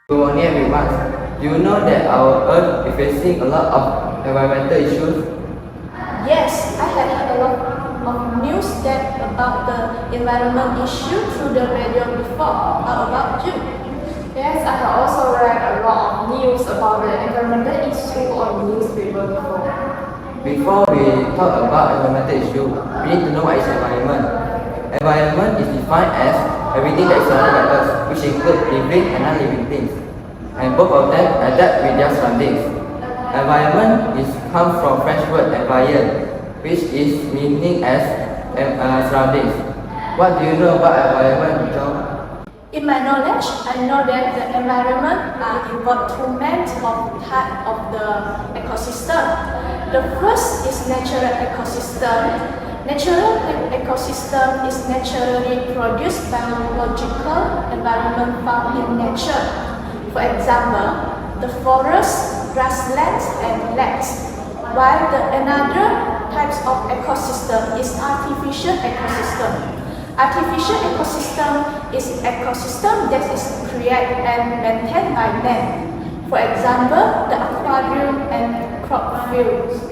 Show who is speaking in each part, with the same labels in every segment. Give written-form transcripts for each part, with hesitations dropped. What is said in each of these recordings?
Speaker 1: Good morning everyone. Do you know that our Earth is facing a lot of environmental issues?
Speaker 2: Yes, I had heard a lot of news about the environment issue through the radio before. How about you?
Speaker 3: Yes, I have also read a lot of news about the environmental issue on newspaper before.
Speaker 1: Before we talk about environmental issue, we need to know what is environment. Environment is defined as everything that is surrounded by us, which includes living and non-living things, and both of them adapt with their surroundings. Environment comes from French word environ, which is meaning as surroundings. What do you know about environment, John?
Speaker 2: In my knowledge, I know that the environment involves two main types of the ecosystem. The first is natural ecosystem. Natural ecosystem is naturally produced biological environment found in nature. For example, the forest, grasslands, and lakes. While another types of ecosystem is artificial ecosystem. Artificial ecosystem is ecosystem that is created and maintained by man. For example, the aquarium and crop fields.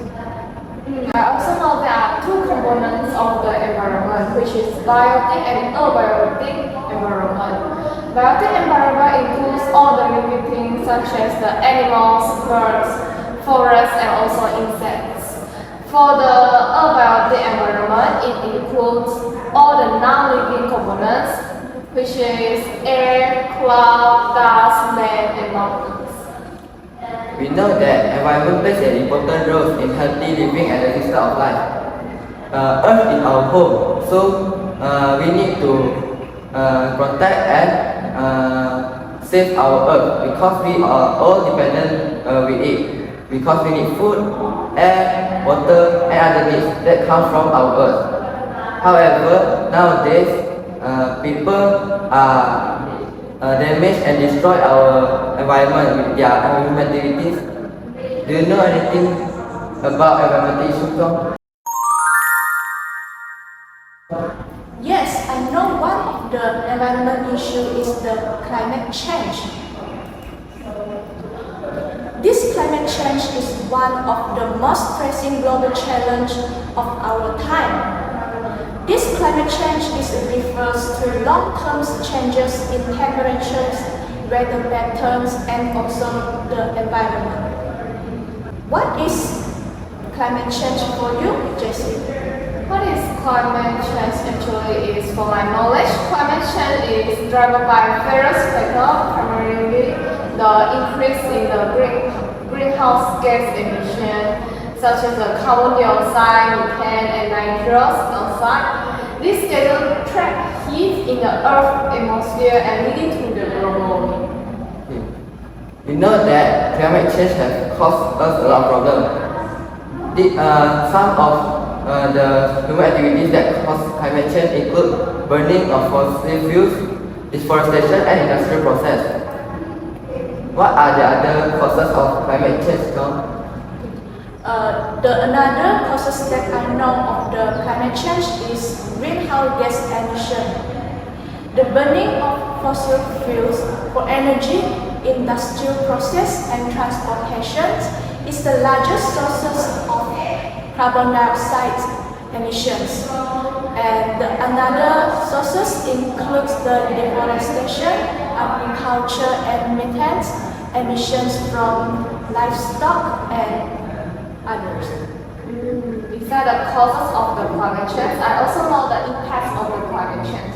Speaker 3: I also know there are two components of the environment, which is biotic and abiotic environment. Biotic environment includes all the living things such as the animals, birds, forests, and also insects. For the abiotic environment, it includes all the non-living components, which is air, cloud, dust, land, and mountains.
Speaker 1: We know that environment plays an important role in healthy living and the system of life. Earth is our home, so we need to protect and save our Earth because we are all dependent with it. Because we need food, air, water, and other needs that come from our Earth. However, nowadays people are damage and destroy our environment with their environmental activities. Do you know anything about environmental issues, Tom?
Speaker 2: Yes, I know one of the environment issue is the climate change. This climate change is one of the most pressing global challenge of our time. This climate change refers to long-term changes in temperatures, weather patterns, and also the environment. What is climate change for you, Jessie?
Speaker 3: What is climate change actually is, for my knowledge, climate change is driven by various factors, primarily the increase in the greenhouse gas emission, such as the carbon dioxide, methane, and nitrous oxide. These gases trap heat in the Earth's atmosphere and leading to the global warming.
Speaker 1: We know that climate change has caused us a lot of problems. Some of the human activities that cause climate change include burning of fossil fuels, deforestation, and industrial process. What are the other causes of climate change, Tom?
Speaker 2: Another causes that I know of the climate change is greenhouse gas emission. The burning of fossil fuels for energy, industrial process, and transportation is the largest sources of carbon dioxide emissions. And another sources includes the deforestation, agriculture, and methane emissions from livestock and others.
Speaker 3: Besides the causes of the climate change, I also know the impacts of the climate change.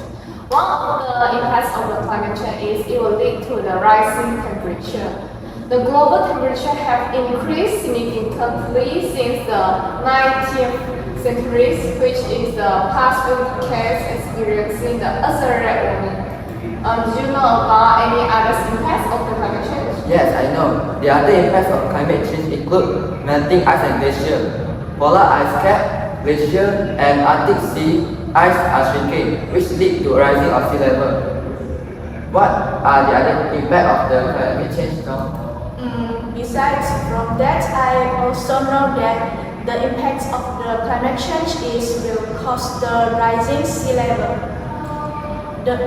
Speaker 3: One of the impacts of the climate change is it will lead to the rising temperature. The global temperature have increased significantly since the 19th century, which is the past few decades experiencing the accelerated warming. Do you know about any other impacts of the climate change?
Speaker 1: Yes, I know. The other impacts of climate change include melting ice and glacier, polar ice cap, glacier, and Arctic sea ice are shrinking, which lead to rising of sea level. What are the other impacts of the climate change now?
Speaker 2: Besides from that, I also know that the impacts of the climate change will cause the rising sea level.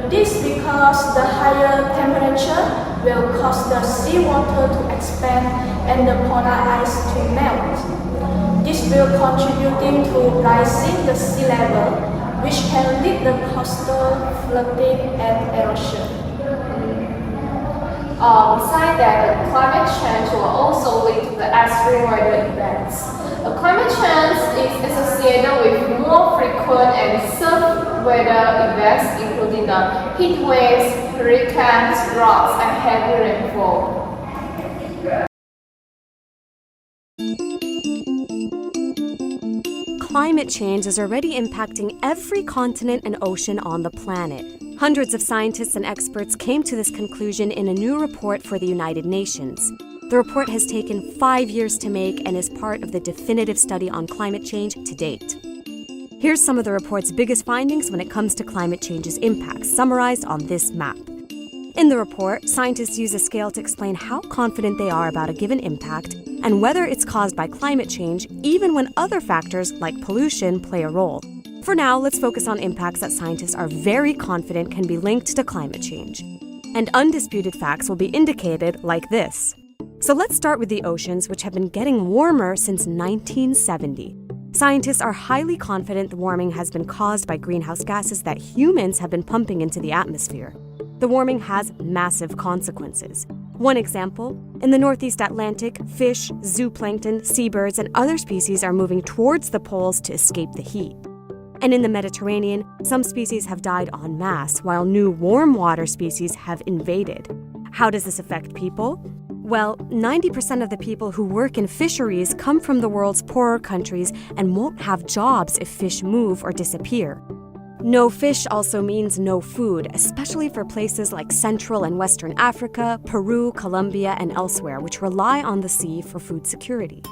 Speaker 2: This because the higher temperature will cause the seawater to expand and the polar ice to melt. This will contributing to rising the sea level, which can lead the coastal flooding and erosion.
Speaker 3: Besides that, climate change will also lead to the extreme weather events. Climate change is associated with more frequent and severe weather events, including the heat waves, hurricanes, droughts, and heavy rainfall.
Speaker 4: Climate change is already impacting every continent and ocean on the planet. Hundreds of scientists and experts came to this conclusion in a new report for the United Nations. The report has taken 5 years to make and is part of the definitive study on climate change to date. Here's some of the report's biggest findings when it comes to climate change's impacts, summarized on this map. In the report, scientists use a scale to explain how confident they are about a given impact and whether it's caused by climate change, even when other factors like pollution play a role. For now, let's focus on impacts that scientists are very confident can be linked to climate change. And undisputed facts will be indicated like this. So let's start with the oceans, which have been getting warmer since 1970. Scientists are highly confident the warming has been caused by greenhouse gases that humans have been pumping into the atmosphere. The warming has massive consequences. One example, in the Northeast Atlantic, fish, zooplankton, seabirds, and other species are moving towards the poles to escape the heat. And in the Mediterranean, some species have died en masse, while new warm water species have invaded. How does this affect people? Well, 90% of the people who work in fisheries come from the world's poorer countries and won't have jobs if fish move or disappear. No fish also means no food, especially for places like Central and Western Africa, Peru, Colombia, and elsewhere, which rely on the sea for food security.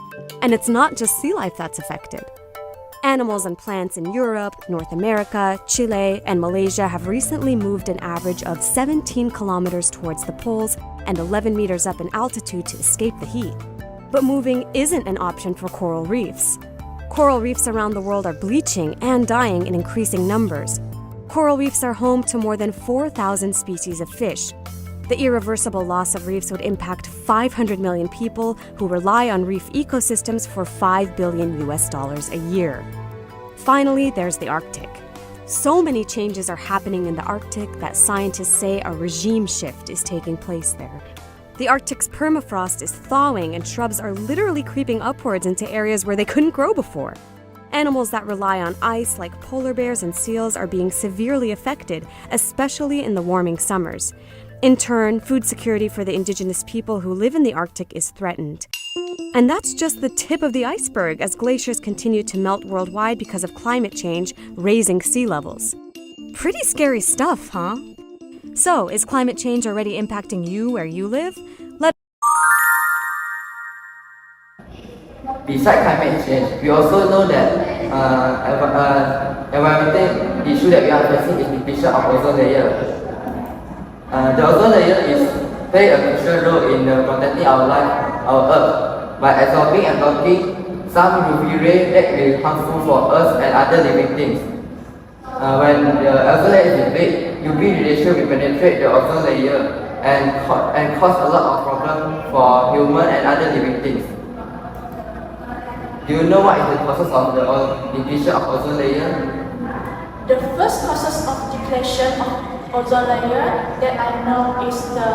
Speaker 4: And it's not just sea life that's affected. Animals and plants in Europe, North America, Chile, and Malaysia have recently moved an average of 17 kilometers towards the poles and 11 meters up in altitude to escape the heat. But moving isn't an option for coral reefs. Coral reefs around the world are bleaching and dying in increasing numbers. Coral reefs are home to more than 4,000 species of fish. The irreversible loss of reefs would impact 500 million people who rely on reef ecosystems for $5 billion a year. Finally, there's the Arctic. So many changes are happening in the Arctic that scientists say a regime shift is taking place there. The Arctic's permafrost is thawing and shrubs are literally creeping upwards into areas where they couldn't grow before. Animals that rely on ice, like polar bears and seals, are being severely affected, especially in the warming summers. In turn, food security for the indigenous people who live in the Arctic is threatened. And that's just the tip of the iceberg as glaciers continue to melt worldwide because of climate change, raising sea levels. Pretty scary stuff, huh? So, is climate change already impacting you where you live?
Speaker 1: Besides climate change, we also know that environmental issue that we are facing is depletion of ozone layer. The ozone layer is play a crucial role in protecting our life, our Earth, by absorbing and blocking some UV rays that will be harmful for us and other living things. When the ozone layer is depleted, UV radiation will penetrate the ozone layer and cause a lot of problems for human and other living things. Do you know what is the causes of the depletion of ozone layer?
Speaker 2: The first causes of depletion of ozone layer that I know is the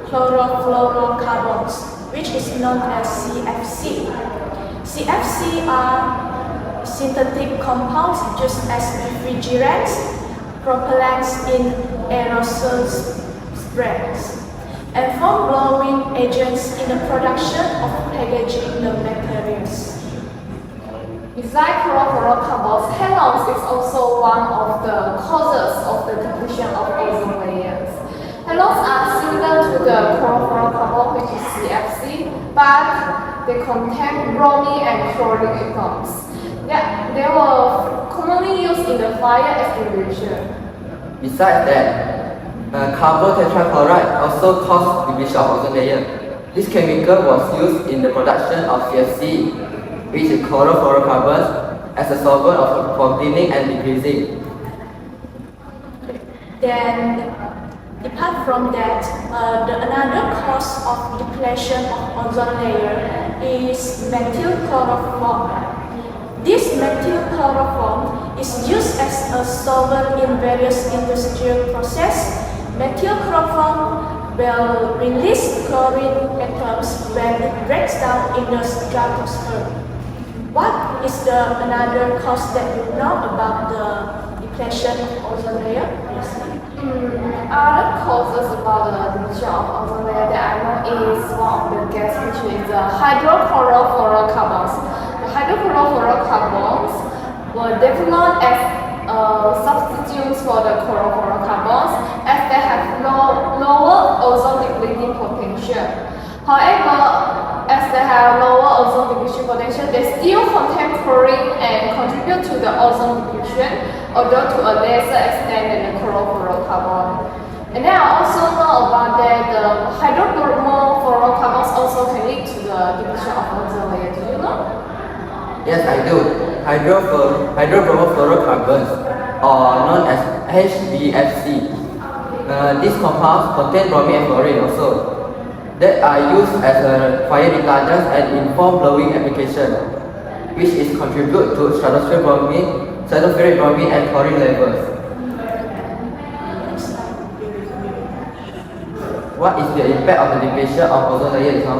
Speaker 2: chlorofluorocarbons, which is known as CFC. CFC are synthetic compounds used as refrigerants, propellants in aerosol sprays, and for blowing agents in the production of packaging the materials.
Speaker 3: Besides chlorofluorocarbons, halogens is also one of the causes of the depletion of ozone layers. Halogens are similar to the chlorofluorocarbon, which is CFC, but they contain bromine and chlorine atoms. They were commonly used in the fire extinguisher.
Speaker 1: Besides that, carbon tetrachloride also causes depletion of ozone layer. This chemical was used in the production of CFC, which is chlorofluorocarbons, as a solvent for cleaning and degreasing.
Speaker 2: Then, apart from that, another cause of depletion of ozone layer is methylchloroform. This methylchloroform is used as a solvent in various industrial processes. Methylchloroform will release chlorine atoms when it breaks down in the stratosphere. What is the another cause that you know about the depletion of ozone layer? Yes.
Speaker 3: Other causes about the depletion of ozone layer that I know is one of the gas, which is the hydrofluorocarbons. The hydrofluorocarbons were developed as substitutes for the chlorofluorocarbons as they have lower ozone depleting potential. However, as they have lower ozone depletion potential, they still contain chlorine and contribute to the ozone depletion, although to a lesser extent than the chlorofluorocarbon. And then I also know about that the hydrofluorocarbons also can lead to the depletion of ozone layer. Do you know?
Speaker 1: Yes, I do. Hydrofluorocarbons, or known as HBFC. These compounds contain bromine and fluorine also, that are used as a fire retardants and in foam blowing application, which is contribute to stratospheric bromine and chlorine levels. What is the impact of the depletion of ozone layer, Tom?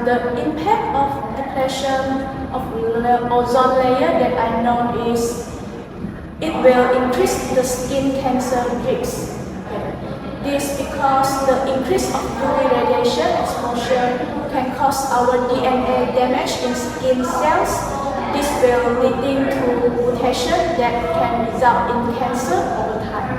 Speaker 2: The impact of depletion of ozone layer that I know is it will increase the skin cancer risk. This because the increase of UV radiation exposure can cause our DNA damage in skin cells. This will leading to mutation that can result in cancer over time.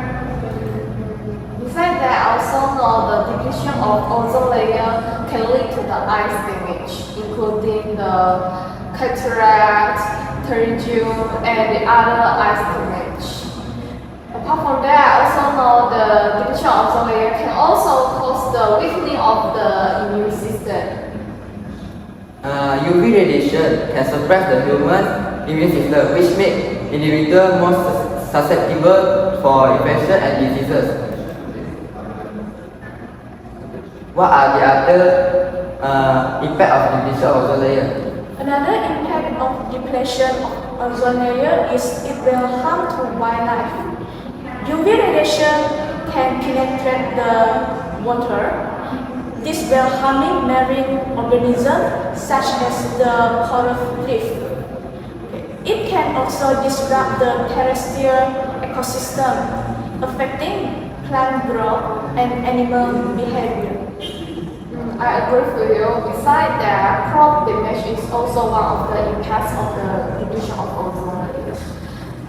Speaker 3: Besides that, I also know the depletion of ozone layer can lead to the eyes damage, including the cataract, pterygium, and the other eyes damage. Apart from that, I also know the depletion of ozone layer can also cause the weakening of the immune system.
Speaker 1: UV radiation can suppress the human immune system, which makes individuals more susceptible for infection and diseases. What are the other impact of depletion of ozone layer?
Speaker 2: Another impact of depletion of ozone layer is it will harm to wildlife. UV radiation can penetrate the water. This will harming marine organisms such as the coral reef. It can also disrupt the terrestrial ecosystem, affecting plant growth and animal behavior.
Speaker 3: I agree with you. Besides that, crop damage is also one of the impacts of the depletion of ozone layer.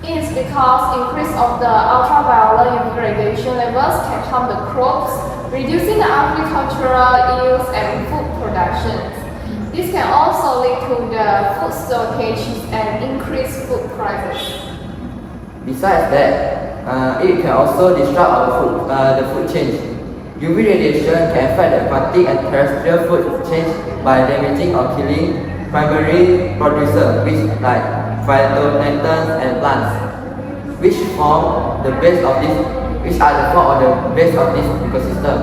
Speaker 3: It is because increase of the ultraviolet UV radiation levels can harm the crops, reducing the agricultural yields and food productions. This can also lead to the food shortages and increased food prices.
Speaker 1: Besides that, it can also disrupt the food chain. UV radiation can affect the aquatic and terrestrial food chain by damaging or killing primary producers, which like phytoplankton and plants, which are the base of this ecosystem.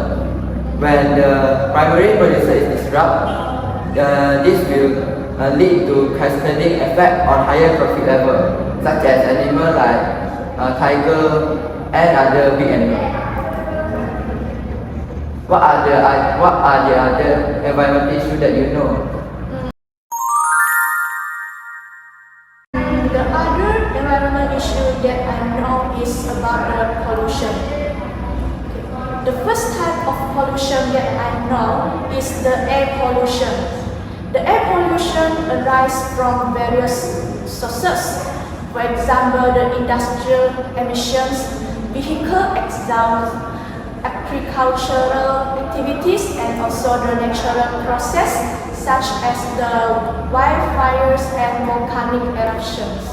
Speaker 1: When the primary producer is disrupted, this will lead to cascading effect on higher profit level, such as animals like tiger and other big animals. What are the other environmental issues that you know?
Speaker 2: The other environmental issue that I know is about the pollution. The first type of pollution that I know is the air pollution. The air pollution arises from various sources. For example, the industrial emissions, vehicle exhaust, agricultural activities, and also the natural process such as the wildfires and volcanic eruptions.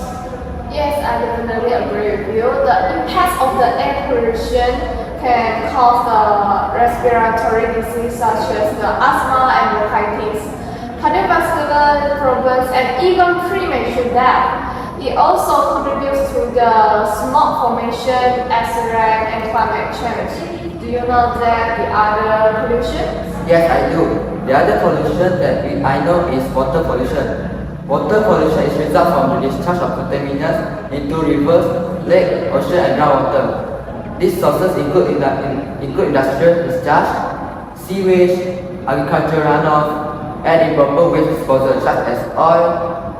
Speaker 3: Yes, I definitely agree with you. The impact of the air pollution can cause the respiratory disease such as the asthma and bronchitis, cardiovascular problems, and even premature death. It also contributes to the smoke formation, acid rain, and climate change. Do you know that the other pollution?
Speaker 1: Yes, I do. The other pollution that I know is water pollution. Water pollution is result from the discharge of contaminants into rivers, lakes, ocean, and groundwater. These sources include industrial discharge, sewage, agricultural runoff, and improper waste disposal such as oil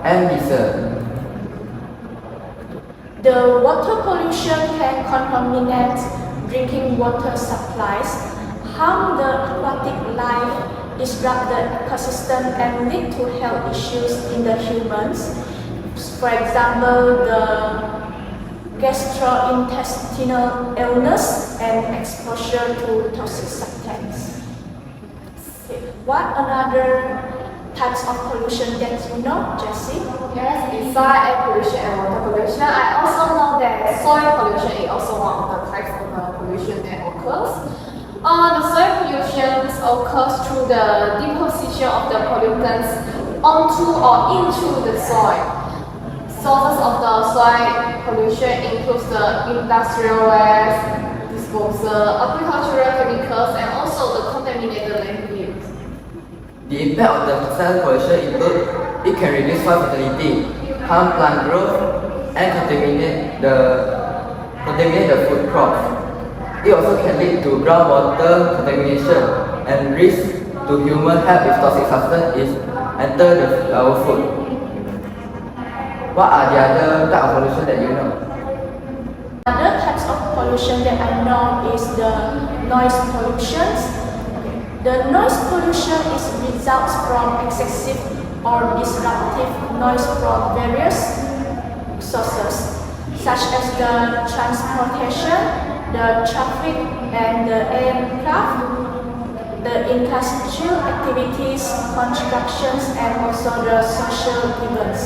Speaker 1: and diesel.
Speaker 2: The water pollution can contaminate drinking water supplies, harm the aquatic life, disrupt the ecosystem, and lead to health issues in the humans. For example, the gastrointestinal illness and exposure to toxic substances. What other types of pollution that you know, Jessie?
Speaker 3: Yes, besides air pollution and water pollution, I also know that soil pollution is also one of the types of pollution that occurs. The soil pollution occurs through the deposition of the pollutants onto or into the soil. Sources of the soil pollution include the industrial waste, disposal, agricultural chemicals, and also the contaminated landfills.
Speaker 1: The impact of the soil pollution include it can reduce soil fertility, harm plant growth, and contaminate the food crops. It also can lead to groundwater contamination and risk to human health if toxic substance enter our food. What are the other type of pollution that you know?
Speaker 2: Other types of pollution that I know is the noise pollution. The noise pollution results from excessive or disruptive noise from various sources, such as the transportation, the traffic and the aircraft, the industrial activities, constructions, and also the social events.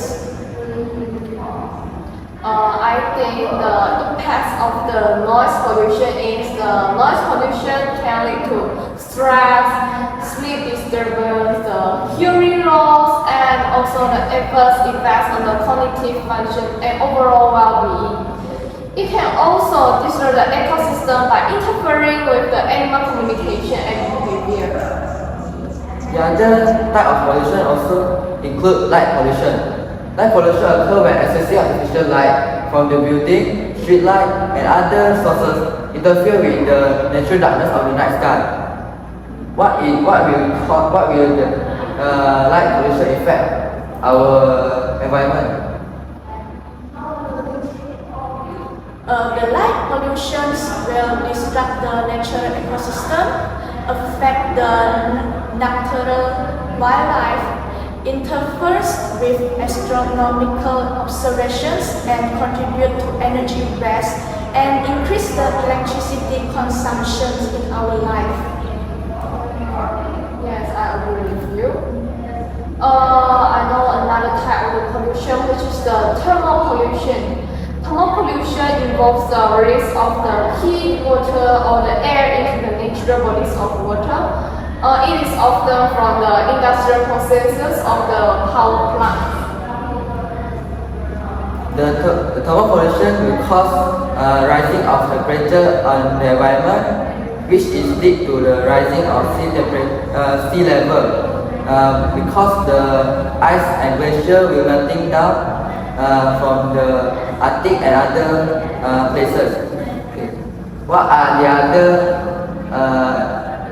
Speaker 3: I think the impacts of the noise pollution is the noise pollution can lead to stress, sleep disturbance, the hearing loss, and also the adverse effects on the cognitive function and overall well-being. It can also disrupt the ecosystem by interfering with the animal communication and behavior.
Speaker 1: The other type of pollution also include light pollution. Light pollution occurs when excessive artificial light from the building, street light, and other sources interfere with the natural darkness of the night sky. What will the light pollution affect our environment?
Speaker 2: The light pollution will disrupt the natural ecosystem, affect the nocturnal wildlife, interferes with astronomical observations, and contribute to energy waste and increase the electricity consumption in our life.
Speaker 3: Yes, I agree with you. I know another type of the pollution, which is the thermal pollution. Thermal pollution involves the release of the heat, water, or the air into the natural bodies of water. It is often from the industrial processes of the power plants.
Speaker 1: The thermal pollution will cause rising of temperature on the environment, which is lead to the rising of sea level. Because the ice and glacier will melting down from the Arctic and other places. Okay. What are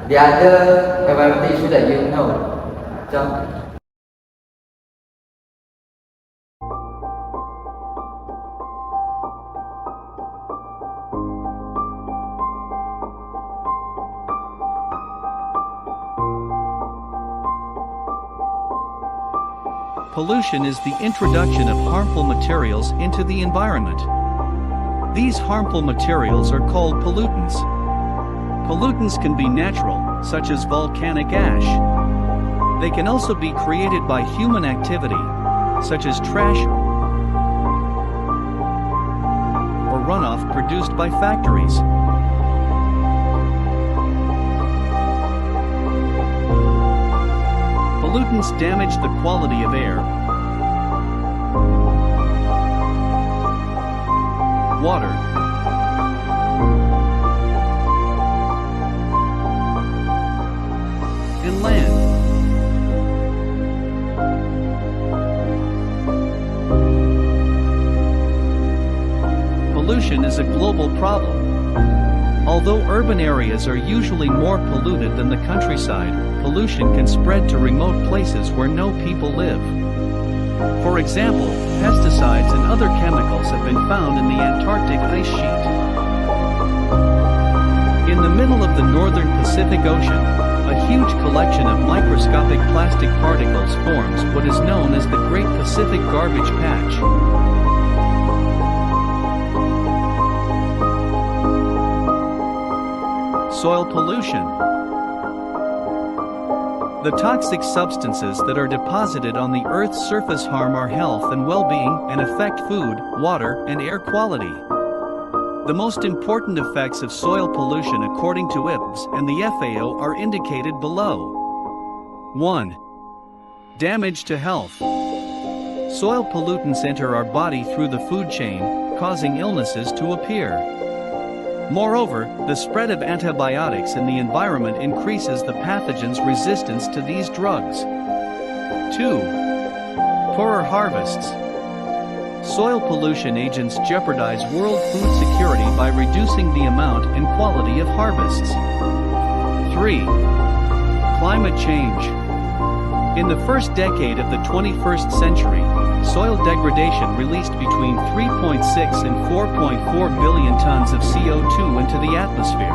Speaker 1: the other environmental issues that you know, John?
Speaker 5: Pollution is the introduction of harmful materials into the environment. These harmful materials are called pollutants. Pollutants can be natural, such as volcanic ash. They can also be created by human activity, such as trash or runoff produced by factories. Pollutants damage the quality of air, water, and land. Pollution is a global problem. Although urban areas are usually more polluted than the countryside, pollution can spread to remote places where no people live. For example, pesticides and other chemicals have been found in the Antarctic ice sheet. In the middle of the northern Pacific Ocean, a huge collection of microscopic plastic particles forms what is known as the Great Pacific Garbage Patch. Soil pollution. The toxic substances that are deposited on the Earth's surface harm our health and well-being and affect food, water, and air quality. The most important effects of soil pollution according to IPBES and the FAO are indicated below. 1. Damage to health. Soil pollutants enter our body through the food chain, causing illnesses to appear. Moreover, the spread of antibiotics in the environment increases the pathogen's resistance to these drugs. 2. Poorer harvests. Soil pollution agents jeopardize world food security by reducing the amount and quality of harvests. 3. Climate change. In the first decade of the 21st century, soil degradation released between 3.6 and 4.4 billion tons of CO2 into the atmosphere.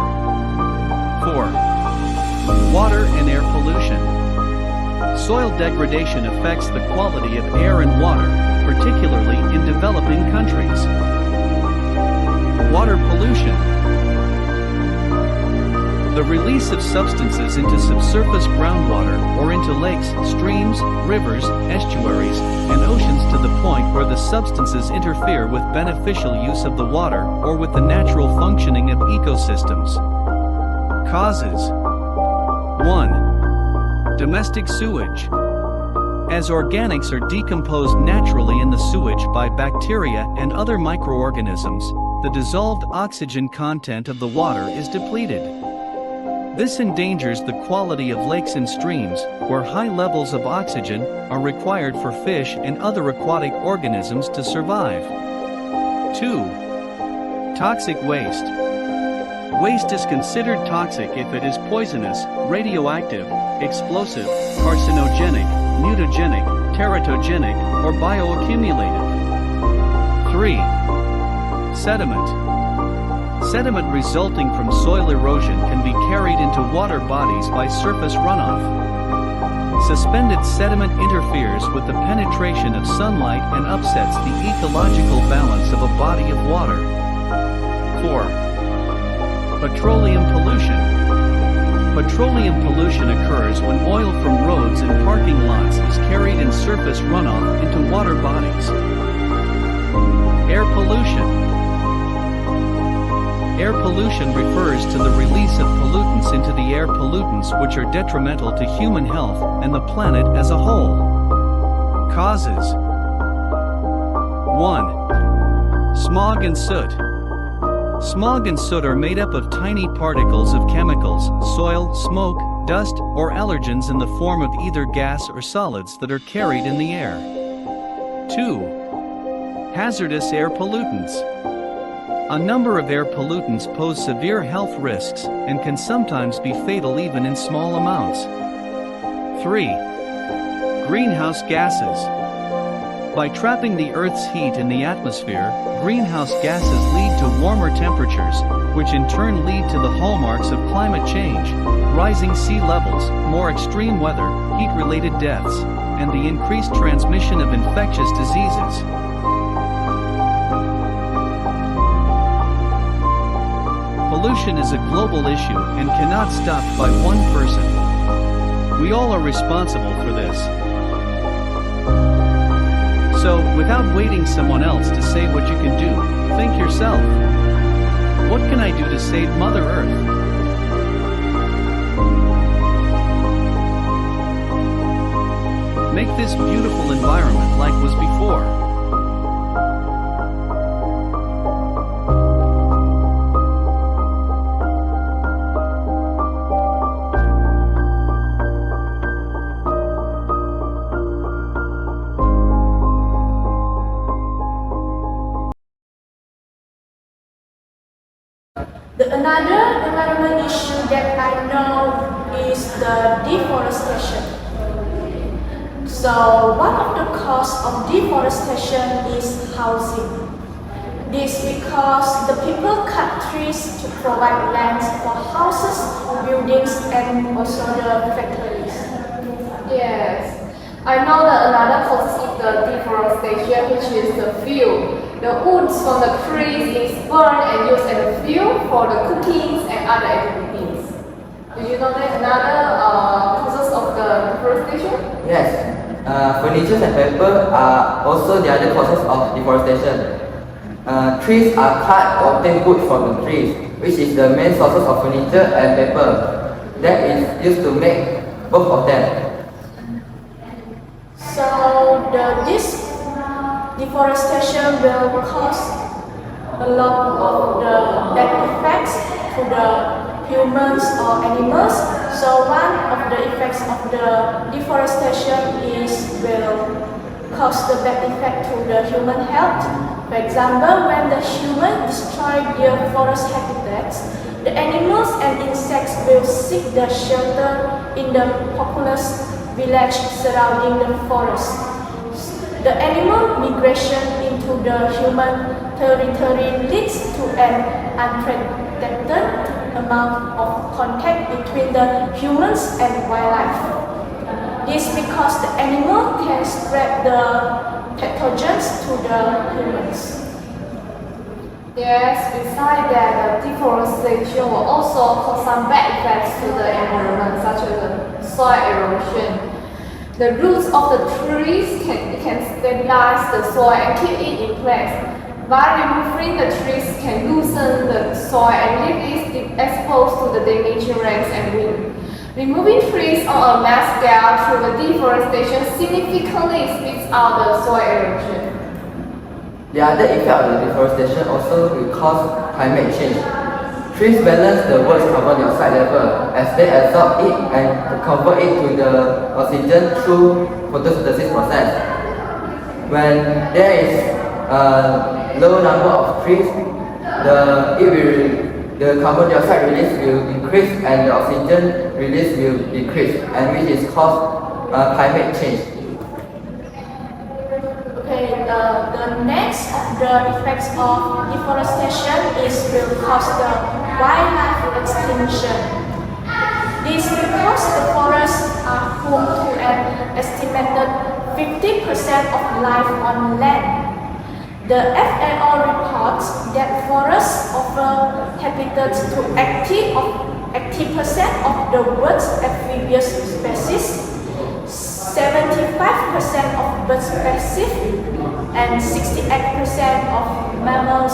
Speaker 5: 4. Water and air pollution. Soil degradation affects the quality of air and water, particularly in developing countries. Water pollution. The release of substances into subsurface groundwater or into lakes, streams, rivers, estuaries, and oceans to the point where the substances interfere with beneficial use of the water or with the natural functioning of ecosystems. Causes. 1. Domestic sewage. As organics are decomposed naturally in the sewage by bacteria and other microorganisms, the dissolved oxygen content of the water is depleted. This endangers the quality of lakes and streams, where high levels of oxygen are required for fish and other aquatic organisms to survive. 2. Toxic waste. Waste is considered toxic if it is poisonous, radioactive, explosive, carcinogenic, mutagenic, teratogenic, or bioaccumulative. 3. Sediment. Sediment resulting from soil erosion can be carried into water bodies by surface runoff. Suspended sediment interferes with the penetration of sunlight and upsets the ecological balance of a body of water. 4. Petroleum pollution. Petroleum pollution occurs when oil from roads and parking lots is carried in surface runoff into water bodies. Air pollution. Air pollution refers to the release of pollutants into the air, pollutants which are detrimental to human health and the planet as a whole. Causes. 1. Smog and soot. Smog and soot are made up of tiny particles of chemicals, soil, smoke, dust, or allergens in the form of either gas or solids that are carried in the air. 2. Hazardous air pollutants. A number of air pollutants pose severe health risks and can sometimes be fatal even in small amounts. 3. Greenhouse gases. By trapping the Earth's heat in the atmosphere, greenhouse gases lead to warmer temperatures, which in turn lead to the hallmarks of climate change: rising sea levels, more extreme weather, heat-related deaths, and the increased transmission of infectious diseases. Pollution is a global issue and cannot stop by one person. We all are responsible for this. So, without waiting someone else to say what you can do, think yourself. What can I do to save Mother Earth? Make this beautiful environment like was before.
Speaker 2: Another environment issue that I know is the deforestation. So one of the causes of deforestation is housing. This because the people cut trees to provide land for houses, buildings, and also the factories.
Speaker 3: Yes. I know that another cause of the deforestation, which is the fuel. The wood from the trees is burned and used as a fuel for the cookings and other activities. Do you know that another causes of the deforestation?
Speaker 1: Yes. Furniture and paper are also the other causes of deforestation. Trees are cut to obtain wood from the trees, which is the main sources of furniture and paper that is used to make both of them.
Speaker 2: So this deforestation will cause a lot of the bad effects to the humans or animals. So one of the effects of the deforestation is will cause the bad effect to the human health. For example, when the human destroy their forest habitats, the animals and insects will seek the shelter in the populous village surrounding the forest. The animal migration into the human territory leads to an unprotected amount of contact between the humans and wildlife. This because the animal can spread the pathogens to the humans.
Speaker 3: Yes, besides that, the deforestation will also cause some bad effects to the environment, such as the soil erosion. The roots of the trees can stabilize the soil and keep it in place. By removing the trees can loosen the soil and leave it exposed to the damaging rains and wind. Removing trees on a mass scale through the deforestation significantly speeds out the soil erosion.
Speaker 1: The other effect of the deforestation also will cause climate change. Trees balance the Earth's carbon dioxide level as they absorb it and convert it to the oxygen through photosynthesis process. When there is a low number of trees, the carbon dioxide release will increase and the oxygen release will decrease, and which is cause climate change.
Speaker 2: Okay, the next of the effects of deforestation is will cause the wildlife extinction. This because the forests are home to an estimated 50% of life on land. The FAO reports that forests offer habitats to 80% of the world's amphibious species, 75% of bird species, and 68% of mammals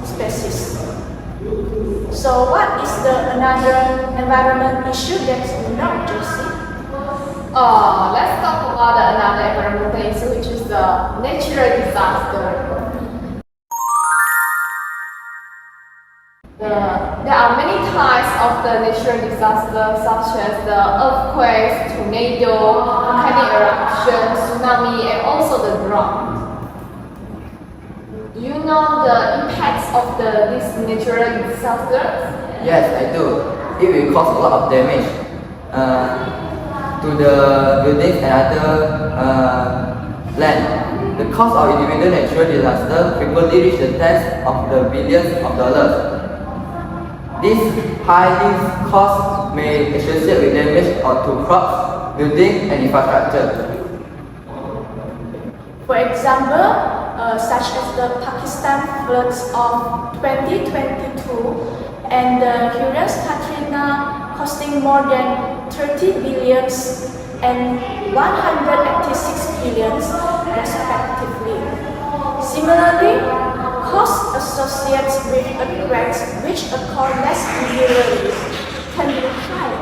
Speaker 2: species. So what is the another environment issue that you know, JC?
Speaker 3: Let's talk about another environmental issue, which is the natural disaster. There are many types of the natural disasters, such as the earthquakes, tornado, volcanic eruption, tsunami, and also the drought. Do you know the impacts of these natural disasters?
Speaker 1: Yes, I do. It will cause a lot of damage to the buildings and other land. The cost of individual natural disaster frequently reach the tens of the billions of dollars. These high costs may associate with damage to crops, buildings, and infrastructure.
Speaker 2: For example, such as the Pakistan floods of 2022 and the Hurricane Katrina costing more than 30 billions and 186 billions respectively. Similarly, costs associated with earthquakes which occur less regularly can be high.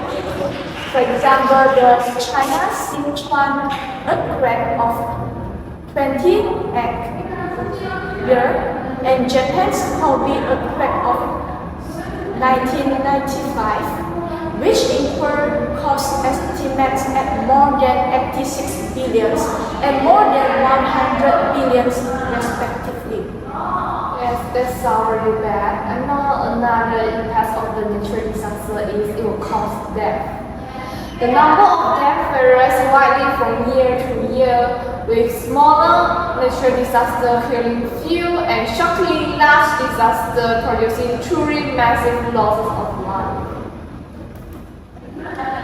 Speaker 2: For example, the China's Sichuan earthquake of 2008 and Japan's Kobe earthquake of 1995, which incurred cost estimates at more than 86 billions and more than 100 billions respectively.
Speaker 3: Yes, That's already bad. And now another impact of the natural disaster is it will cause death. The number of deaths varies widely from year to year, with smaller natural disaster killing few and shockingly large disaster producing truly massive losses of life.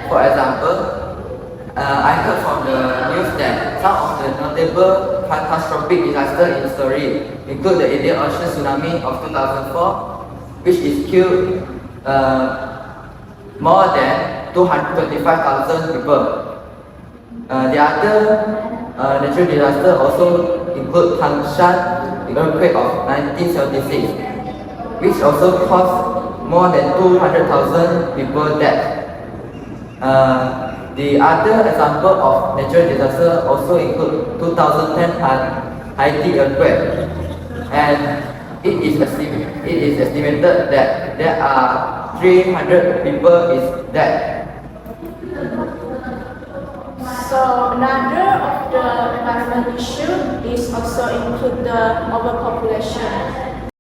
Speaker 1: For example, I heard from the news that some of the notable catastrophic disasters in history include the Indian Ocean tsunami of 2004, which is killed more than 225,000 people. The other natural disaster also include Tangshan, the earthquake of 1976, which also caused more than 200,000 people dead. The other example of natural disaster also include 2010 Haiti earthquake, and it is estimated that there are 300 people is dead.
Speaker 2: So another of the environmental issue is also include the overpopulation.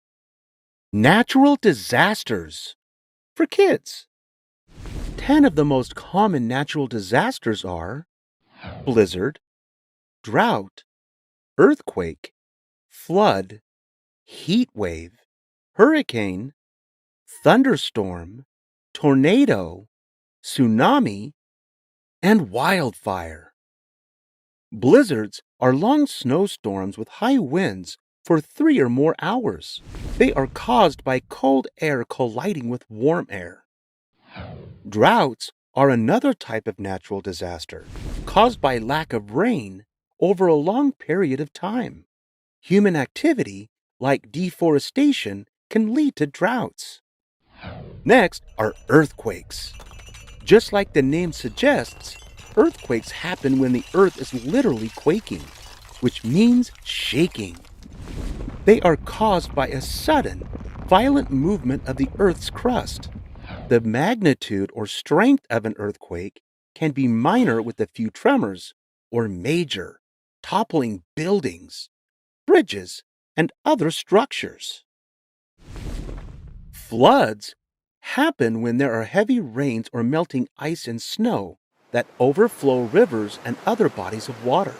Speaker 6: Natural disasters for kids. 10 of the most common natural disasters are blizzard, drought, earthquake, flood, heat wave, hurricane, thunderstorm, tornado, tsunami, and wildfire. Blizzards are long snowstorms with high winds for 3 or more hours. They are caused by cold air colliding with warm air. Droughts are another type of natural disaster caused by lack of rain over a long period of time. Human activity, like deforestation, can lead to droughts. Next are earthquakes. Just like the name suggests, earthquakes happen when the earth is literally quaking, which means shaking. They are caused by a sudden, violent movement of the earth's crust. The magnitude or strength of an earthquake can be minor with a few tremors, or major, toppling buildings, bridges, and other structures. Floods happen when there are heavy rains or melting ice and snow that overflow rivers and other bodies of water,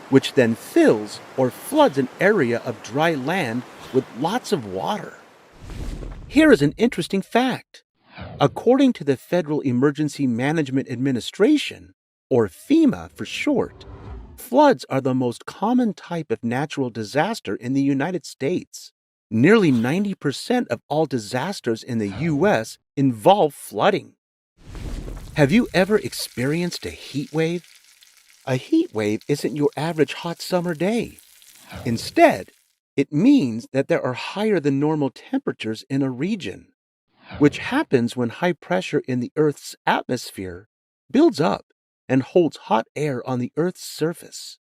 Speaker 6: which then fills or floods an area of dry land with lots of water. Here is an interesting fact. According to the Federal Emergency Management Administration, or FEMA for short, floods are the most common type of natural disaster in the United States. Nearly 90% of all disasters in the U.S. involve flooding. Have you ever experienced a heat wave? A heat wave isn't your average hot summer day. Instead, it means that there are higher than normal temperatures in a region, which happens when high pressure in the Earth's atmosphere builds up and holds hot air on the Earth's surface.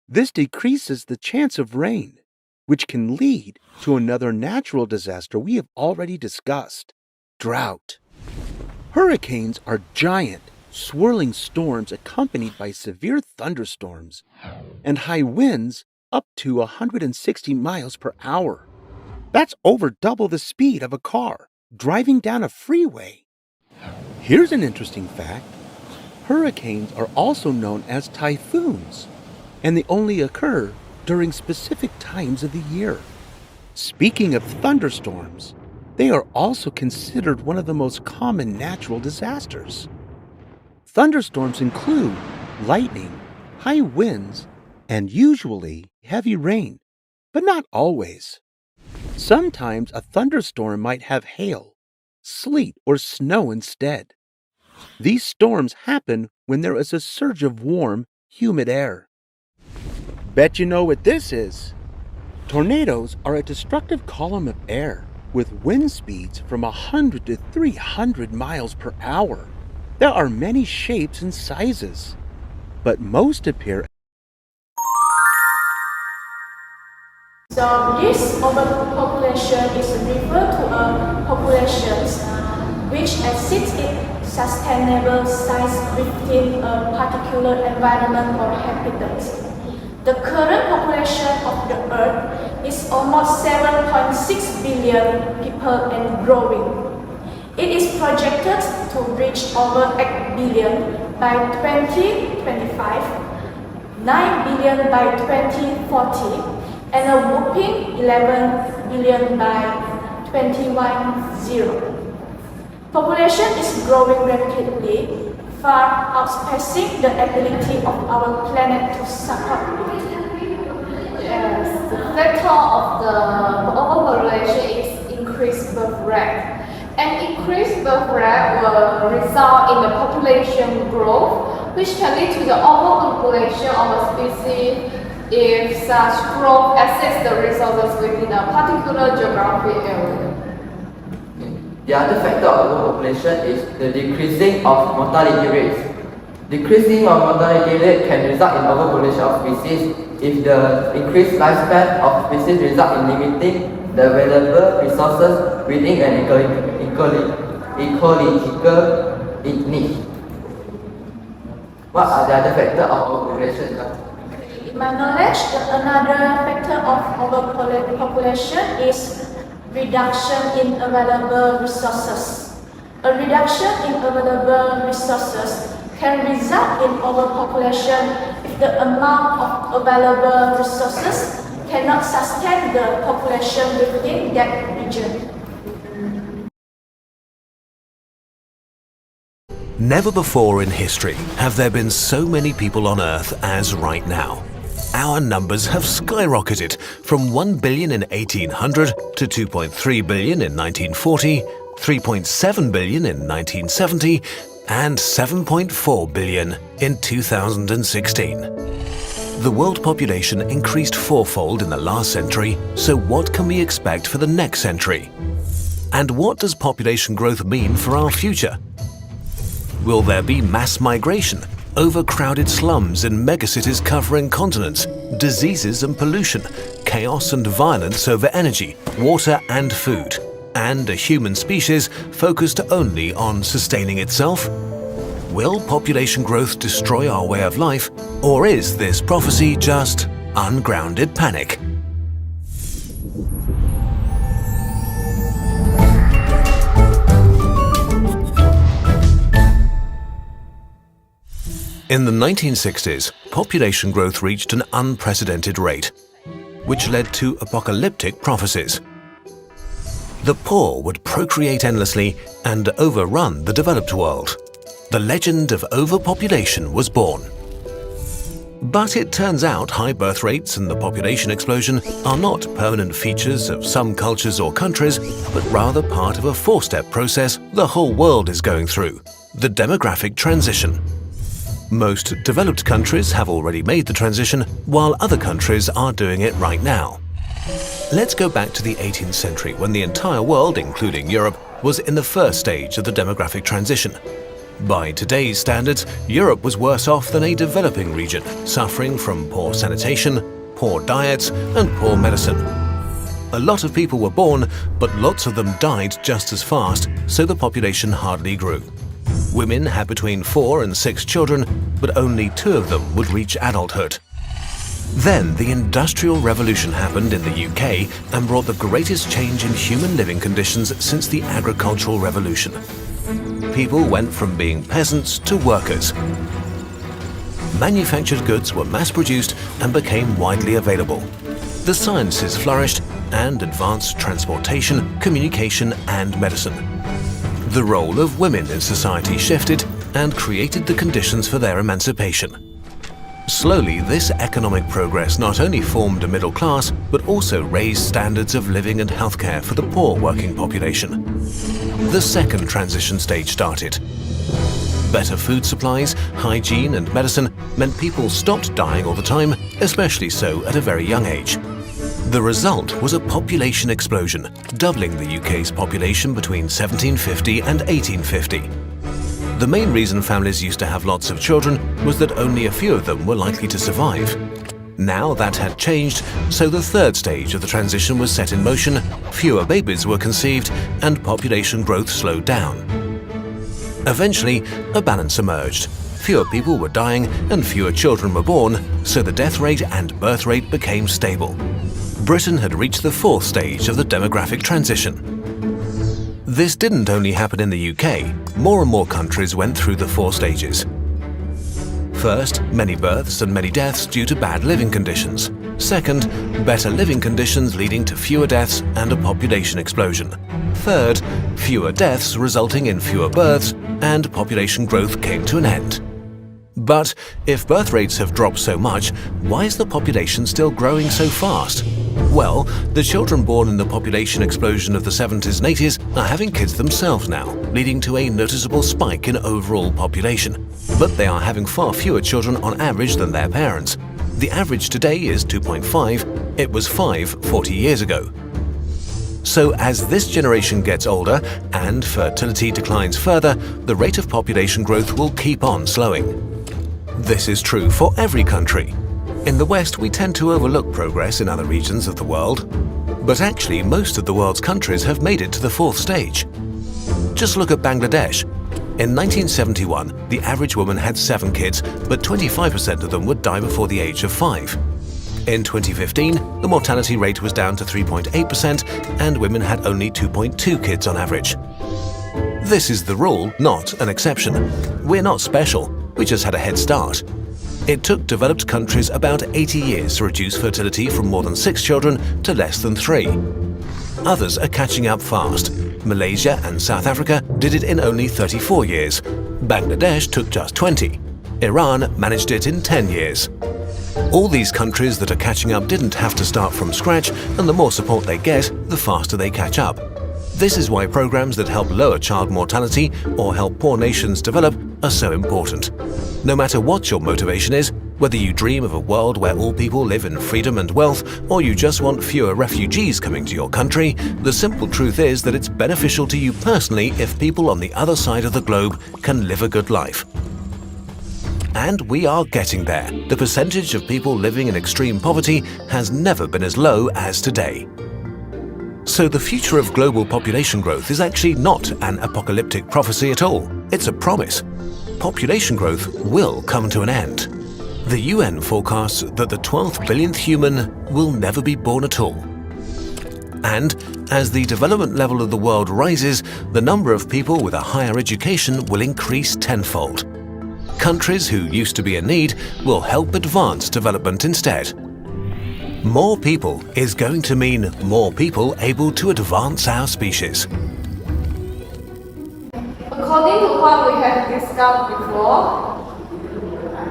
Speaker 6: This decreases the chance of rain, which can lead to another natural disaster we have already discussed, drought. Hurricanes are giant, swirling storms accompanied by severe thunderstorms and high winds up to 160 miles per hour. That's over double the speed of a car driving down a freeway. Here's an interesting fact. Hurricanes are also known as typhoons, and they only occur during specific times of the year. Speaking of thunderstorms, they are also considered one of the most common natural disasters. Thunderstorms include lightning, high winds, and usually heavy rain, but not always. Sometimes a thunderstorm might have hail, sleet, or snow instead. These storms happen when there is a surge of warm, humid air. Bet you know what this is. Tornadoes are a destructive column of air with wind speeds from 100 to 300 miles per hour. There are many shapes and sizes, but most appear.
Speaker 2: So this overpopulation is referred to a population which exceeds its sustainable size within a particular environment or habitat. The current population of the Earth is almost 7.6 billion people and growing. It is projected to reach over 8 billion by 2025, 9 billion by 2040, and a whopping 11 billion by 2010. Population is growing rapidly, far outpacing the ability of our planet to support it.
Speaker 3: Yes, the factor of the overpopulation is increased birth rate. An increased birth rate will result in the population growth, which can lead to the overpopulation of a species if such growth exceeds the resources within a particular geographic area.
Speaker 1: The other factor of overpopulation is the decreasing of mortality rates. Decreasing of mortality rate can result in overpopulation of species if the increased lifespan of species result in limiting the available resources within an ecological niche. What are the other factors of overpopulation?
Speaker 2: In my knowledge, another factor of overpopulation is reduction in available resources. A reduction in available resources can result in overpopulation if the amount of available resources cannot sustain the population within that region.
Speaker 7: Never before in history have there been so many people on Earth as right now. Our numbers have skyrocketed from 1 billion in 1800 to 2.3 billion in 1940, 3.7 billion in 1970, and 7.4 billion in 2016. The world population increased fourfold in the last century, so what can we expect for the next century? And what does population growth mean for our future? Will there be mass migration, overcrowded slums in megacities covering continents, diseases and pollution, chaos and violence over energy, water and food, and a human species focused only on sustaining itself? Will population growth destroy our way of life, or is this prophecy just ungrounded panic? In the 1960s, population growth reached an unprecedented rate, which led to apocalyptic prophecies. The poor would procreate endlessly and overrun the developed world. The legend of overpopulation was born. But it turns out high birth rates and the population explosion are not permanent features of some cultures or countries, but rather part of a four-step process the whole world is going through: the demographic transition. Most developed countries have already made the transition, while other countries are doing it right now. Let's go back to the 18th century, when the entire world, including Europe, was in the first stage of the demographic transition. By today's standards, Europe was worse off than a developing region, suffering from poor sanitation, poor diets, and poor medicine. A lot of people were born, but lots of them died just as fast, so the population hardly grew. Women had between 4 and 6 children, but only 2 of them would reach adulthood. Then the Industrial Revolution happened in the UK and brought the greatest change in human living conditions since the Agricultural Revolution. People went from being peasants to workers. Manufactured goods were mass-produced and became widely available. The sciences flourished and advanced transportation, communication, and medicine. The role of women in society shifted and created the conditions for their emancipation. Slowly, this economic progress not only formed a middle class, but also raised standards of living and healthcare for the poor working population. The second transition stage started. Better food supplies, hygiene and medicine meant people stopped dying all the time, especially so at a very young age. The result was a population explosion, doubling the UK's population between 1750 and 1850. The main reason families used to have lots of children was that only a few of them were likely to survive. Now that had changed, so the third stage of the transition was set in motion, fewer babies were conceived, and population growth slowed down. Eventually, a balance emerged. Fewer people were dying and fewer children were born, so the death rate and birth rate became stable. Britain had reached the fourth stage of the demographic transition. This didn't only happen in the UK, more and more countries went through the four stages. First, many births and many deaths due to bad living conditions. Second, better living conditions leading to fewer deaths and a population explosion. Third, fewer deaths resulting in fewer births and population growth came to an end. But if birth rates have dropped so much, why is the population still growing so fast? Well, the children born in the population explosion of the 70s and 80s are having kids themselves now, leading to a noticeable spike in overall population. But they are having far fewer children on average than their parents. The average today is 2.5, it was 5 40 years ago. So as this generation gets older and fertility declines further, the rate of population growth will keep on slowing. This is true for every country. In the West, we tend to overlook progress in other regions of the world, but actually most of the world's countries have made it to the fourth stage. Just look at Bangladesh. In 1971, the average woman had 7 kids, but 25% of them would die before the age of 5. In 2015, the mortality rate was down to 3.8% and women had only 2.2 kids on average. This is the rule, not an exception. We're not special, we just had a head start. It took developed countries about 80 years to reduce fertility from more than 6 children to less than 3. Others are catching up fast. Malaysia and South Africa did it in only 34 years. Bangladesh took just 20. Iran managed it in 10 years. All these countries that are catching up didn't have to start from scratch, and the more support they get, the faster they catch up. This is why programs that help lower child mortality or help poor nations develop are so important. No matter what your motivation is, whether you dream of a world where all people live in freedom and wealth, or you just want fewer refugees coming to your country, the simple truth is that it's beneficial to you personally if people on the other side of the globe can live a good life. And we are getting there. The percentage of people living in extreme poverty has never been as low as today. So the future of global population growth is actually not an apocalyptic prophecy at all. It's a promise. Population growth will come to an end. The UN forecasts that the 12th billionth human will never be born at all. And as the development level of the world rises, the number of people with a higher education will increase tenfold. Countries who used to be in need will help advance development instead. More people is going to mean more people able to advance our species.
Speaker 3: According to what we have discussed before,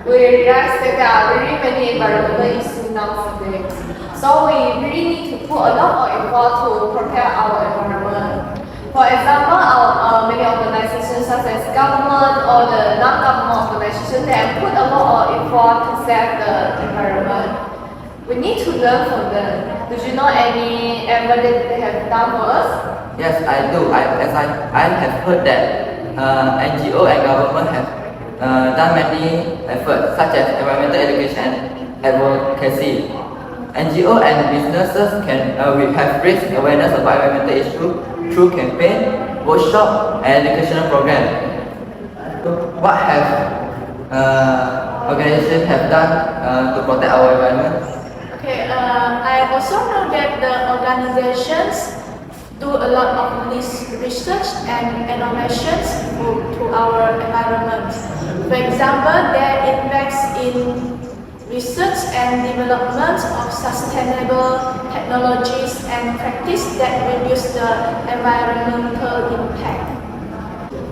Speaker 3: we realize that there are very many environmental issues nowadays. So we really need to put a lot of effort to protect our environment. For example, many organizations such as government or the non-government organizations, they have put a lot of effort to save the environment. We need to learn from them. Do you know any effort that they have done for us?
Speaker 1: Yes, I do. I have heard that NGO and government have done many efforts such as environmental education and advocacy. NGO and businesses can have raised awareness about environmental issues through campaign, workshop, and educational program. So what have organizations have done to protect our environment?
Speaker 2: Okay, I also know that the organizations do a lot of this research and innovations to our environment. For example, they invest in research and development of sustainable technologies and practice that reduce the environmental impact.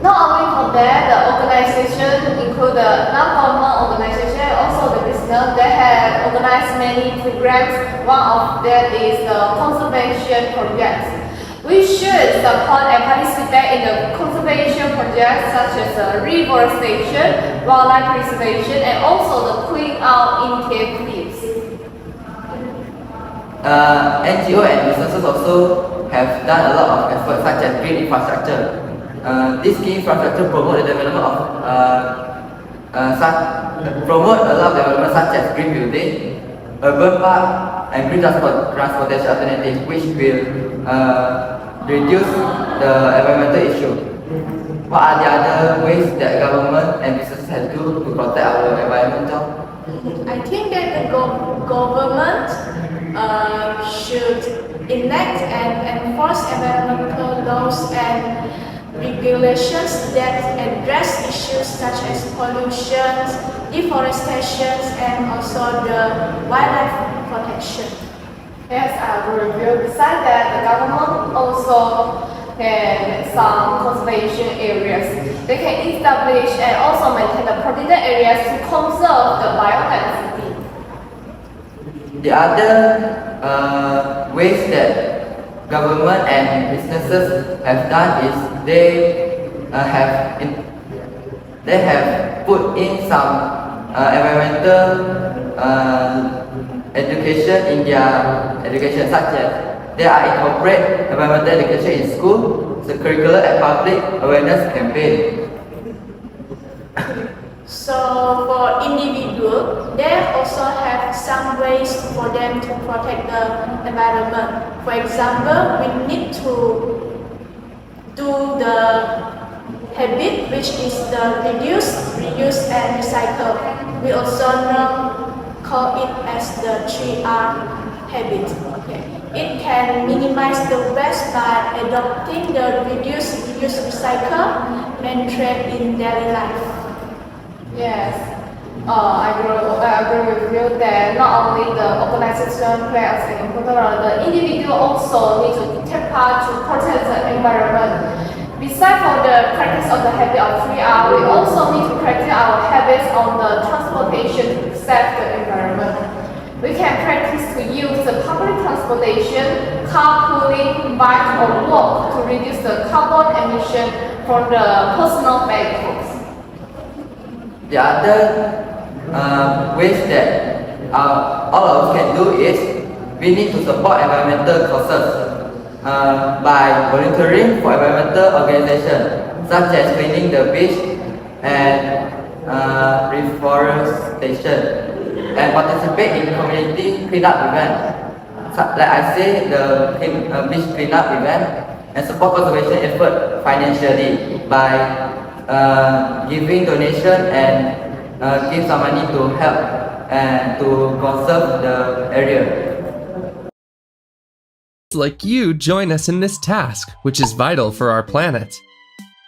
Speaker 3: Not only for that, the organization include the non-government organization and also the business. They have organized many programs. One of them is the conservation projects. We should support and participate in the conservation projects such as reforestation, wildlife preservation, and also the clean out initiatives.
Speaker 1: NGO and businesses also have done a lot of efforts such as green infrastructure. This green infrastructure promote the development of such as green building, urban park, and green transportation alternatives, which will reduce the environmental issue. What are the other ways that government and businesses have to protect our environment?
Speaker 2: I think that the government should enact and enforce environmental laws and regulations that address issues such as pollution, deforestation, and also the wildlife protection.
Speaker 3: Yes, I agree with you. Besides that, the government also can make some conservation areas. They can establish and also maintain the protected areas to conserve the biodiversity.
Speaker 1: The other ways that government and businesses have done is they have put in some environmental education in their education, such as they are incorporate environmental education in school, the curricular and public awareness campaign.
Speaker 2: So for individuals, they also have some ways for them to protect the environment. For example, we need to do the habit, which is the reduce, reuse, and recycle. We also call it as the 3R habit. Okay. It can minimize the waste by adopting the reduce, reuse, recycle method in daily life.
Speaker 3: Yes, I agree with you that not only the organization plays an important role, the individual also need to take part to protect the environment. Besides for the practice of the habit of 3R, we also need to practice our habits on the transportation to save the environment. We can practice to use the public transportation, carpooling, bike or walk to reduce the carbon emission from the personal vehicles.
Speaker 1: The other ways that all of us can do is we need to support environmental causes by volunteering for environmental organizations such as cleaning the beach and reforestation, and participate in community cleanup events. Like I say, the beach cleanup event, and support conservation effort financially by giving donation and give some money to help and to conserve the area.
Speaker 8: Like you join us in this task, which is vital for our planet.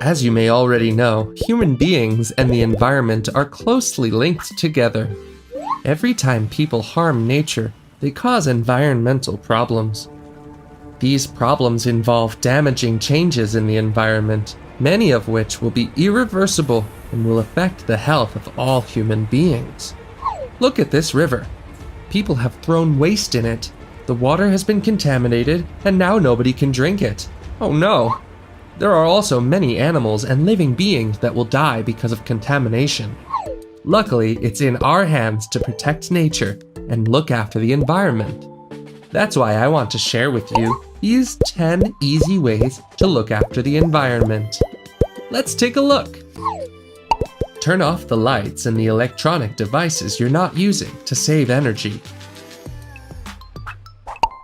Speaker 8: As you may already know, human beings and the environment are closely linked together. Every time people harm nature, they cause environmental problems. These problems involve damaging changes in the environment, many of which will be irreversible and will affect the health of all human beings. Look at this river. People have thrown waste in it. The water has been contaminated, and now nobody can drink it. Oh no! There are also many animals and living beings that will die because of contamination. Luckily, it's in our hands to protect nature and look after the environment. That's why I want to share with you these 10 easy ways to look after the environment. Let's take a look. Turn off the lights and the electronic devices you're not using to save energy.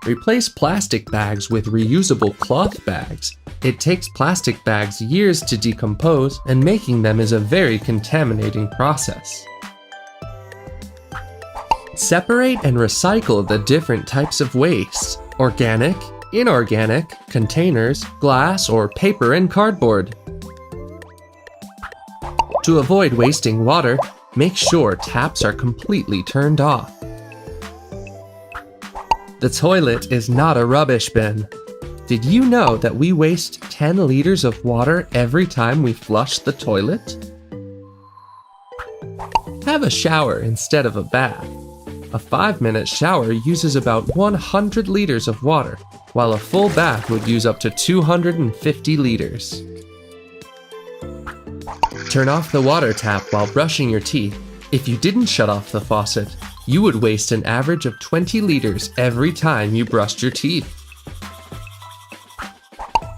Speaker 8: Replace plastic bags with reusable cloth bags. It takes plastic bags years to decompose, and making them is a very contaminating process. Separate and recycle the different types of waste: organic, inorganic, containers, glass, or paper and cardboard. To avoid wasting water, make sure taps are completely turned off. The toilet is not a rubbish bin. Did you know that we waste 10 liters of water every time we flush the toilet? Have a shower instead of a bath. A 5-minute shower uses about 100 liters of water, while a full bath would use up to 250 liters. Turn off the water tap while brushing your teeth. If you didn't shut off the faucet, you would waste an average of 20 liters every time you brushed your teeth.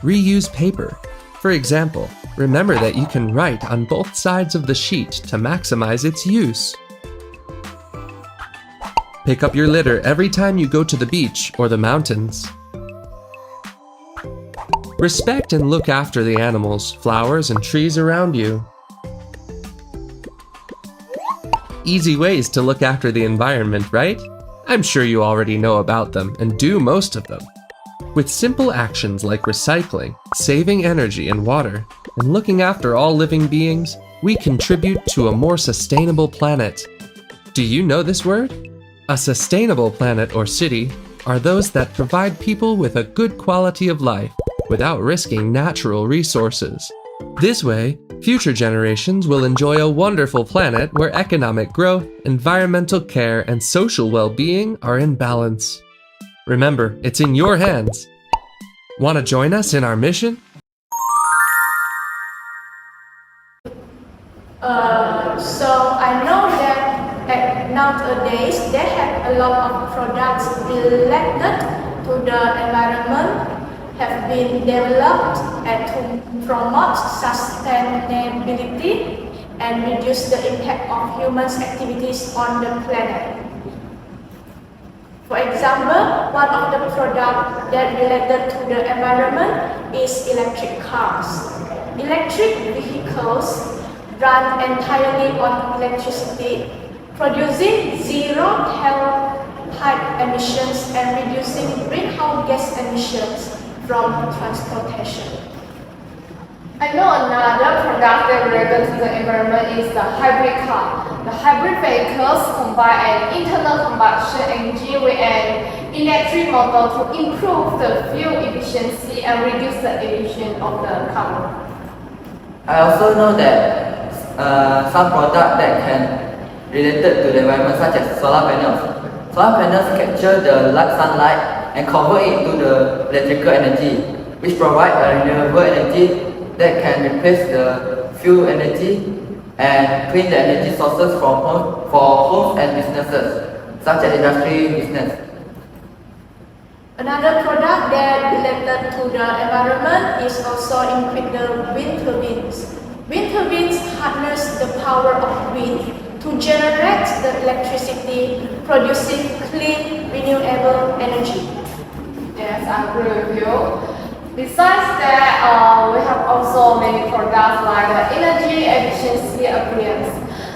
Speaker 8: Reuse paper. For example, remember that you can write on both sides of the sheet to maximize its use. Pick up your litter every time you go to the beach or the mountains. Respect and look after the animals, flowers, and trees around you. Easy ways to look after the environment, right? I'm sure you already know about them and do most of them. With simple actions like recycling, saving energy and water, and looking after all living beings, we contribute to a more sustainable planet. Do you know this word? A sustainable planet or city are those that provide people with a good quality of life without risking natural resources. This way, future generations will enjoy a wonderful planet where economic growth, environmental care, and social well-being are in balance. Remember, it's in your hands. Want to join us in our mission?
Speaker 2: So I know that nowadays they have a lot of products related to the environment have been developed and to promote sustainability and reduce the impact of humans' activities on the planet. For example, one of the products that related to the environment is electric cars. Electric vehicles run entirely on electricity, producing zero tailpipe emissions and reducing greenhouse gas emissions from transportation.
Speaker 3: I know another product that related to the environment is the hybrid car. The hybrid vehicles combine an internal combustion engine with an electric motor to improve the fuel efficiency and reduce the emission of the carbon.
Speaker 1: I also know that some products that can related to the environment, such as solar panels. Solar panels capture the sunlight and convert it into the electrical energy, which provide a renewable energy that can replace the fuel energy and clean the energy sources for homes and businesses, such as industry business.
Speaker 2: Another product that related to the environment is also include the wind turbines. Wind turbines harness the power of wind to generate the electricity, producing clean, renewable energy.
Speaker 3: Yes, I agree with you. Besides that, we have also many products like the energy efficiency appliance.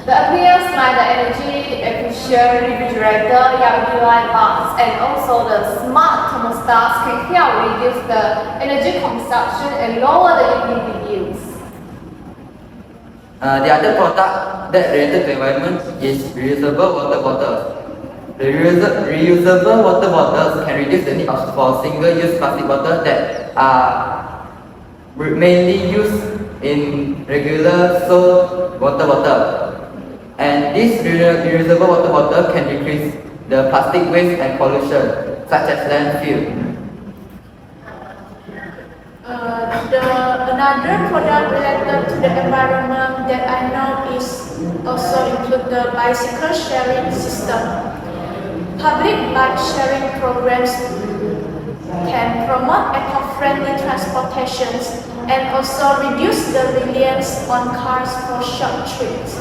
Speaker 3: The appliance like the energy efficient refrigerator, LED light bulbs, and also the smart thermostats can help reduce the energy consumption and lower the utility bills.
Speaker 1: The other product that related to environment is reusable water bottles. The reusable water bottles can reduce the need for single-use plastic bottles that are mainly used in regular sold water bottle. And this reusable water bottle can decrease the plastic waste and pollution, such as landfill.
Speaker 2: Another product related to the environment that I know is also include the bicycle sharing system. Public bike sharing programs can promote eco-friendly transportations and also reduce the reliance on cars for short trips.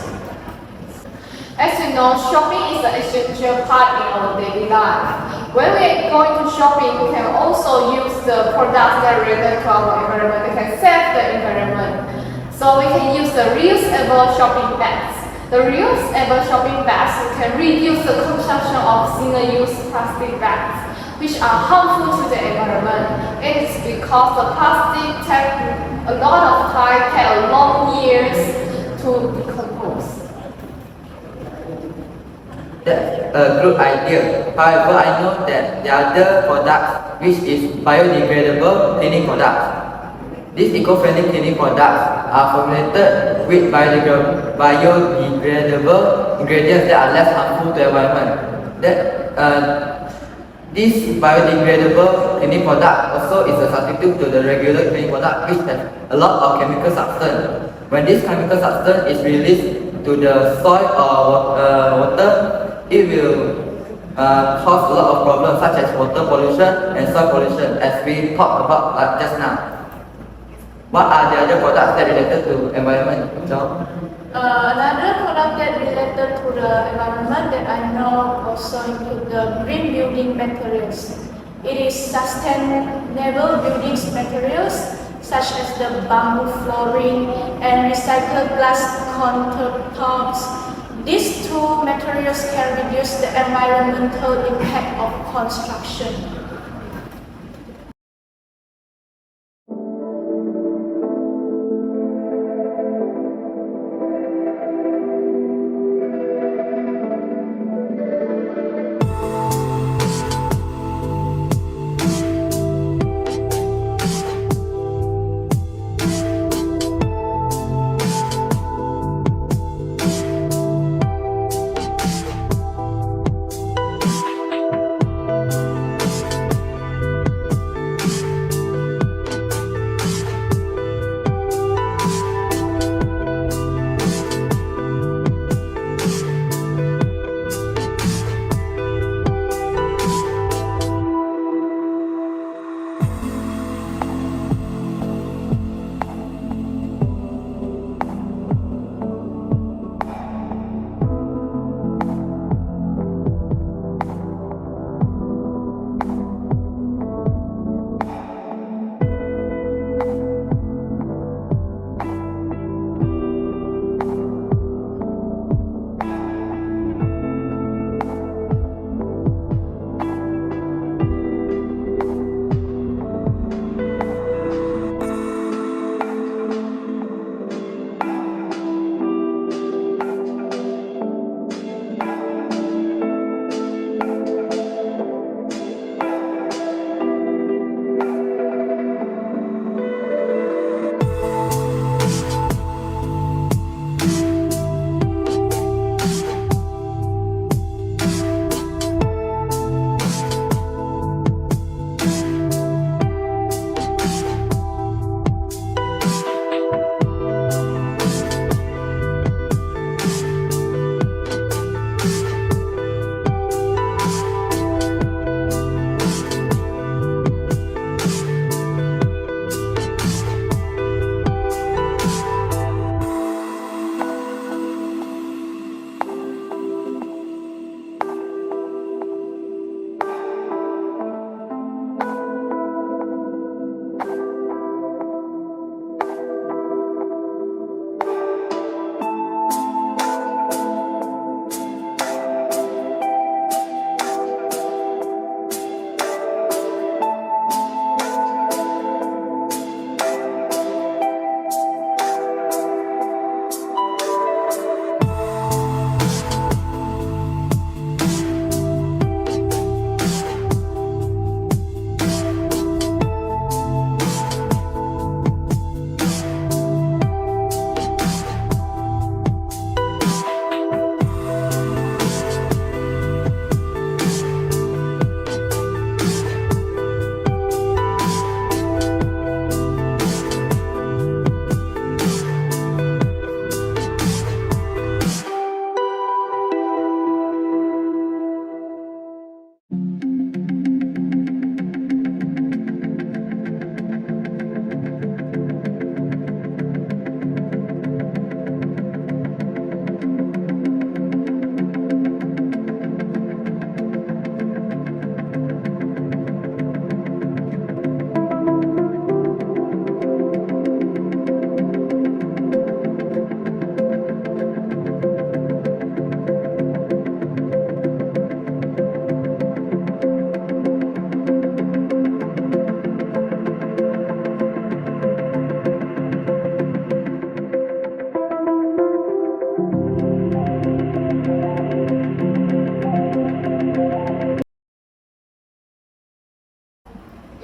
Speaker 3: As you know, shopping is an essential part in our daily life. When we are going to shopping, we can also use the products that relate to our environment. They can save the environment. So we can use the reusable shopping bags. The reusable shopping bags can reduce the consumption of single-use plastic bags, which are harmful to the environment. It is because the plastic takes a lot of time, takes a long years to decompose.
Speaker 1: That's a good idea. However, I know that the other product, which is biodegradable cleaning products. These eco-friendly cleaning products are formulated with biodegradable ingredients that are less harmful to the environment. This biodegradable cleaning product also is a substitute to the regular cleaning product, which has a lot of chemical substance. When this chemical substance is released to the soil or water, it will cause a lot of problems such as water pollution and soil pollution, as we talked about just now. What are the other products that related to environment, John?
Speaker 2: Another product that related to the environment that I know also include the green building materials. It is sustainable building materials such as the bamboo flooring and recycled glass countertops, These two materials can reduce the environmental impact of construction.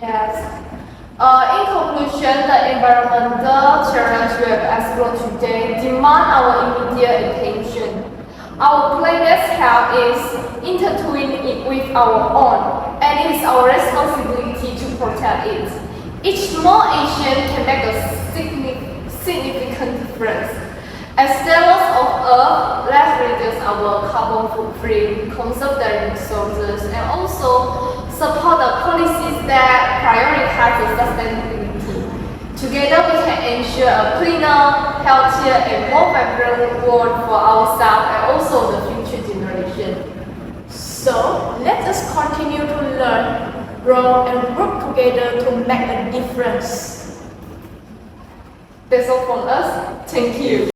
Speaker 3: Yes. In conclusion, the environmental challenges we have explored today demand our immediate attention. Our planet's health is intertwined with our own, and it is our responsibility to protect it. Each small action can make a significant difference. As stewards of Earth, let's reduce our carbon footprint, conserve the resources, and also support the policies that prioritize sustainability. Together, we can ensure a cleaner, healthier, and more vibrant world for ourselves and also the future generation.
Speaker 2: So, let us continue to learn, grow, and work together to make a difference.
Speaker 3: That's all from us. Thank you.